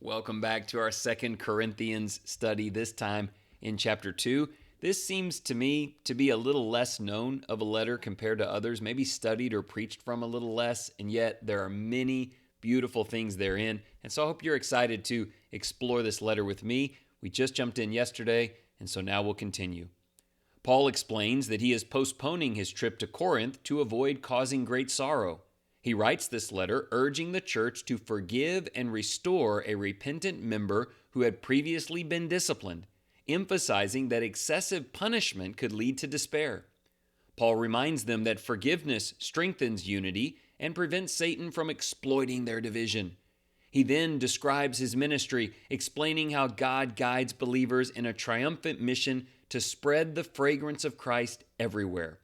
Welcome back to our 2 Corinthians study, this time in chapter 2. This seems to me to be a little less known of a letter compared to others, maybe studied or preached from a little less, and yet there are many beautiful things therein. And so I hope you're excited to explore this letter with me. We just jumped in yesterday, and so now we'll continue. Paul explains that he is postponing his trip to Corinth to avoid causing great sorrow. He writes this letter urging the church to forgive and restore a repentant member who had previously been disciplined, emphasizing that excessive punishment could lead to despair. Paul reminds them that forgiveness strengthens unity and prevents Satan from exploiting their division. He then describes his ministry, explaining how God guides believers in a triumphant mission to spread the fragrance of Christ everywhere.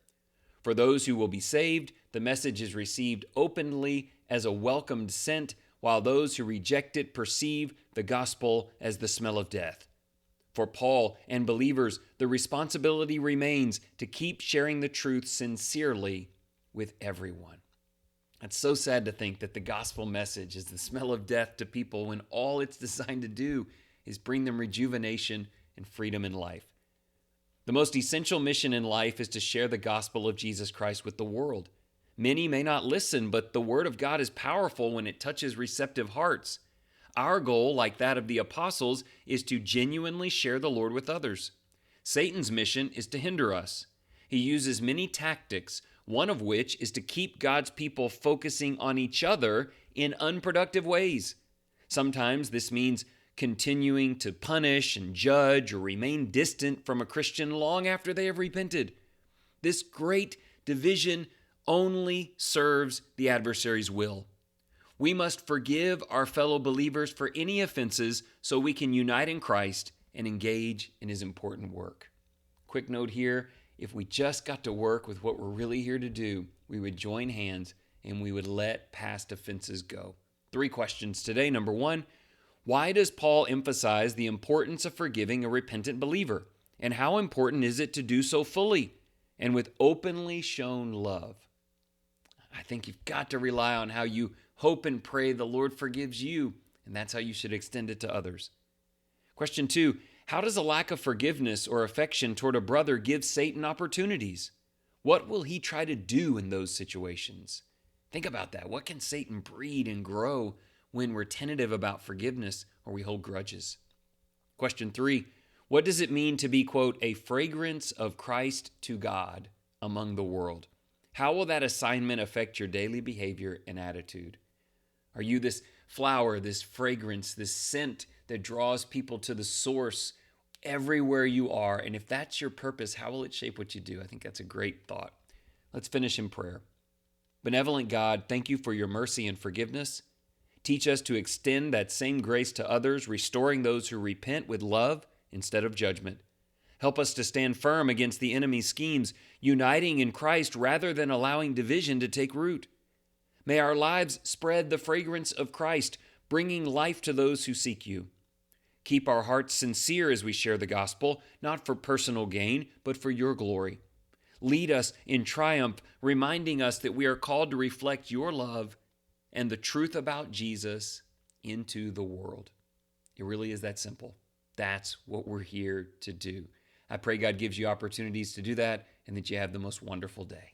For those who will be saved, the message is received openly as a welcomed scent, while those who reject it perceive the gospel as the smell of death. For Paul and believers, the responsibility remains to keep sharing the truth sincerely with everyone. It's so sad to think that the gospel message is the smell of death to people when all it's designed to do is bring them rejuvenation and freedom in life. The most essential mission in life is to share the gospel of Jesus Christ with the world. Many may not listen, but the word of God is powerful when it touches receptive hearts. Our goal, like that of the apostles, is to genuinely share the Lord with others. Satan's mission is to hinder us. He uses many tactics, one of which is to keep God's people focusing on each other in unproductive ways. Sometimes this means continuing to punish and judge or remain distant from a Christian long after they have repented. This great division only serves the adversary's will. We must forgive our fellow believers for any offenses so we can unite in Christ and engage in his important work. Quick note here, if we just got to work with what we're really here to do, we would join hands and we would let past offenses go. 3 questions today. Number 1, why does Paul emphasize the importance of forgiving a repentant believer? And how important is it to do so fully and with openly shown love? I think you've got to rely on how you hope and pray the Lord forgives you, and that's how you should extend it to others. Question 2, how does a lack of forgiveness or affection toward a brother give Satan opportunities? What will he try to do in those situations? Think about that. What can Satan breed and grow when we're tentative about forgiveness or we hold grudges? Question 3, what does it mean to be, quote, a fragrance of Christ to God among the world? How will that assignment affect your daily behavior and attitude? Are you this flower, this fragrance, this scent that draws people to the source everywhere you are? And if that's your purpose, how will it shape what you do? I think that's a great thought. Let's finish in prayer. Benevolent God, thank you for your mercy and forgiveness. Teach us to extend that same grace to others, restoring those who repent with love instead of judgment. Help us to stand firm against the enemy's schemes, uniting in Christ rather than allowing division to take root. May our lives spread the fragrance of Christ, bringing life to those who seek you. Keep our hearts sincere as we share the gospel, not for personal gain, but for your glory. Lead us in triumph, reminding us that we are called to reflect your love and the truth about Jesus into the world. It really is that simple. That's what we're here to do. I pray God gives you opportunities to do that and that you have the most wonderful day.